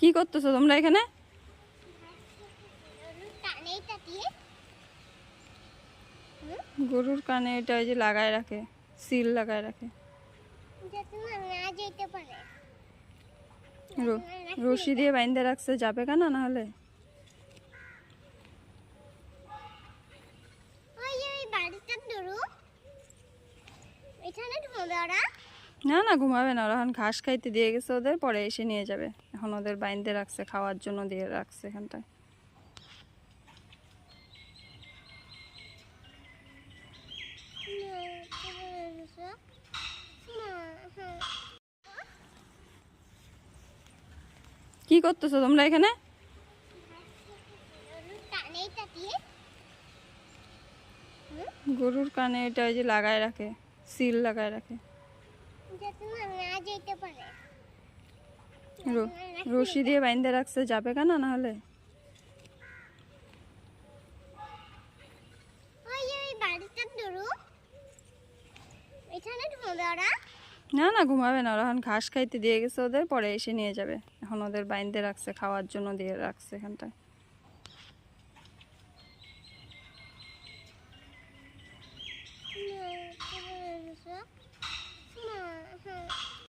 কি করতেছো তোমরা এখানে? গরুর কানে এটা ওই যে লাগায় রাখে, সিল লাগায় রাখে। রশি দিয়ে বাইন্ধে রাখছে, যাবে কেন না হলে? না না, ঘুমাবে না, ওরা এখন ঘাস খাইতে দিয়ে গেছে, ওদের পরে এসে নিয়ে যাবে। এখন ওদের বাইন্ধে রাখছে, খাওয়ার জন্য দিয়ে রাখছে এখানটায়। কি করতেছো তোমরা এখানে? গরুর কানে এটা ওই যে লাগায় রাখে, সিল লাগায় রাখে। রশি দিয়ে বাইন্ধে রাখছে, যাবে কেন না হলে? না না, ঘুমাবে না, ওরা এখন ঘাস খাইতে দিয়ে গেছে, ওদের পরে এসে নিয়ে যাবে। এখন ওদের বাইন্ধে রাখছে, খাওয়ার জন্য দিয়ে রাখছে এখানটায়।